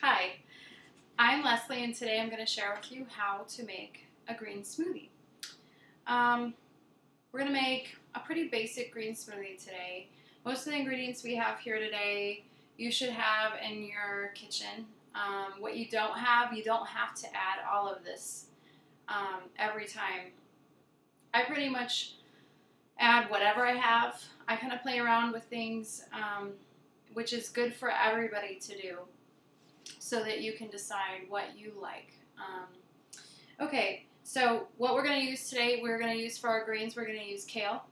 Hi, I'm Leslie and today I'm going to share with you how to make a green smoothie. We're going to make a pretty basic green smoothie today. Most of the ingredients we have here today you should have in your kitchen. What you don't have to add all of this every time. I pretty much add whatever I have. I kind of play around with things, which is good for everybody to do, so that you can decide what you like. Okay, so what we're going to use today, we're going to use for our greens, we're going to use kale.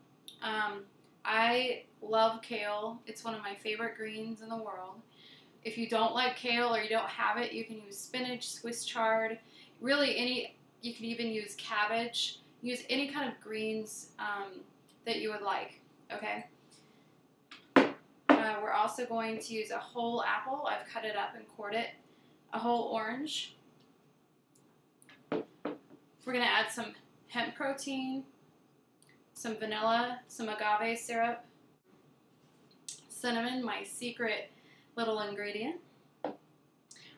I love kale. It's one of my favorite greens in the world. If you don't like kale or you don't have it, you can use spinach, Swiss chard, really you can even use cabbage. Use any kind of greens that you would like, okay? We're also going to use a whole apple. I've cut it up and cored it. A whole orange. We're going to add some hemp protein, some vanilla, some agave syrup, cinnamon, my secret little ingredient.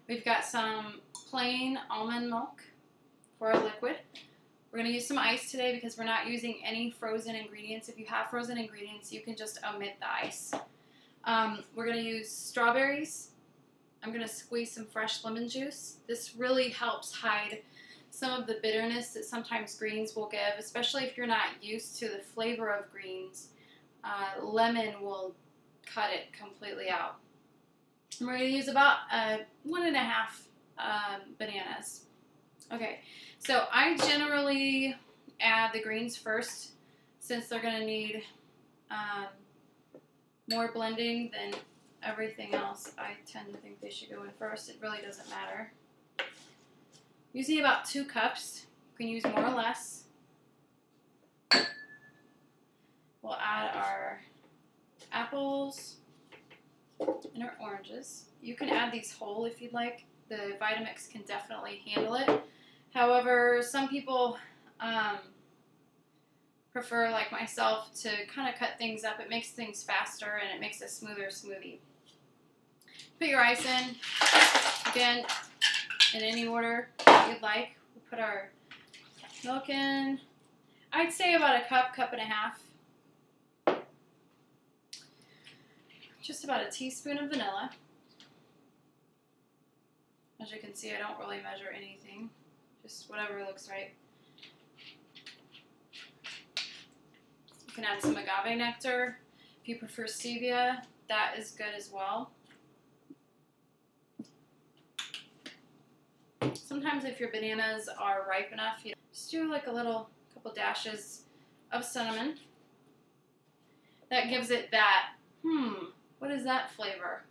We've got some plain almond milk for our liquid. We're going to use some ice today because we're not using any frozen ingredients. If you have frozen ingredients, you can just omit the ice. We're going to use strawberries. I'm going to squeeze some fresh lemon juice. This really helps hide some of the bitterness that sometimes greens will give, especially if you're not used to the flavor of greens. Lemon will cut it completely out. And we're going to use about 1.5 bananas. Okay, so I generally add the greens first since they're going to need more blending than everything else. I tend to think they should go in first. It really doesn't matter. Using about 2 cups. You can use more or less. We'll add our apples and our oranges. You can add these whole if you'd like. The Vitamix can definitely handle it. However, some people prefer, like myself, to kind of cut things up. It makes things faster and it makes a smoother smoothie. Put your ice in, again, in any order you'd like. We'll put our milk in. I'd say about a cup, cup and a half. Just about a teaspoon of vanilla. As you can see, I don't really measure anything. Just whatever looks right. You can add some agave nectar. If you prefer stevia, that is good as well. Sometimes if your bananas are ripe enough, you just do like a couple dashes of cinnamon. That gives it that, what is that flavor?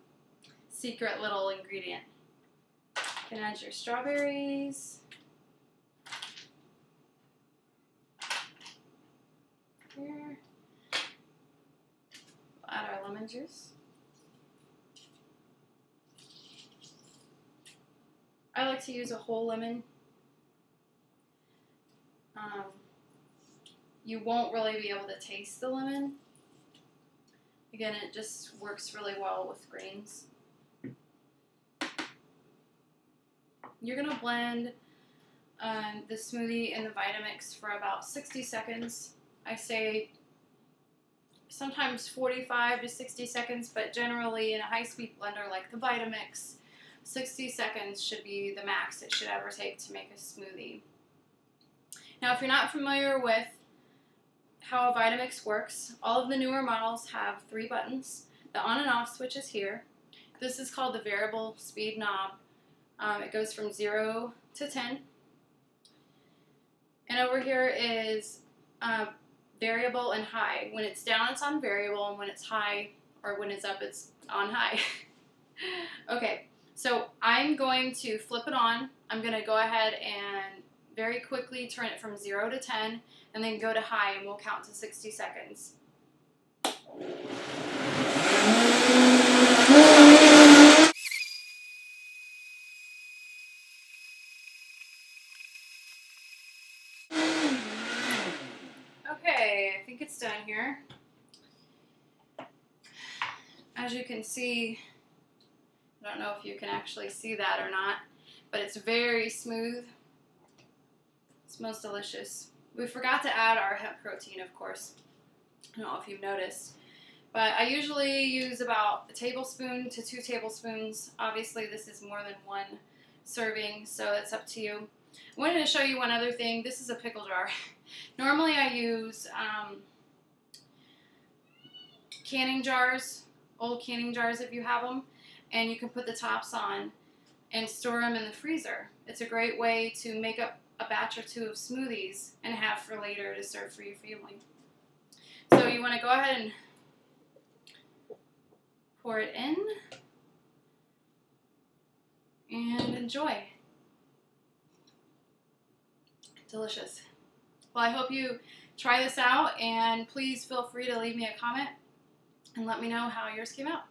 Secret little ingredient. You can add your strawberries. Here. We'll add our lemon juice. I like to use a whole lemon. You won't really be able to taste the lemon. Again, it just works really well with greens. You're going to blend the smoothie in the Vitamix for about 60 seconds. I say sometimes 45 to 60 seconds, but generally in a high-speed blender like the Vitamix, 60 seconds should be the max it should ever take to make a smoothie. Now, if you're not familiar with how a Vitamix works, all of the newer models have 3 buttons. The on and off switch is here. This is called the variable speed knob. It goes from 0 to 10. And over here is variable and high. When it's down, it's on variable, and when it's high, or when it's up, it's on high. Okay, so I'm going to flip it on. I'm going to go ahead and very quickly turn it from 0 to 10, and then go to high, and we'll count to 60 seconds. Okay, I think it's done here. As you can see, I don't know if you can actually see that or not, but it's very smooth. It smells delicious. We forgot to add our hemp protein, of course. I don't know if you've noticed, but I usually use about a tablespoon to 2 tablespoons. Obviously, this is more than 1 serving, so it's up to you. I wanted to show you one other thing. This is a pickle jar. Normally, I use canning jars, old canning jars if you have them, and you can put the tops on and store them in the freezer. It's a great way to make up a batch or 2 of smoothies and have for later to serve for your family. So you want to go ahead and pour it in and enjoy. Delicious. Well, I hope you try this out, and please feel free to leave me a comment and let me know how yours came out.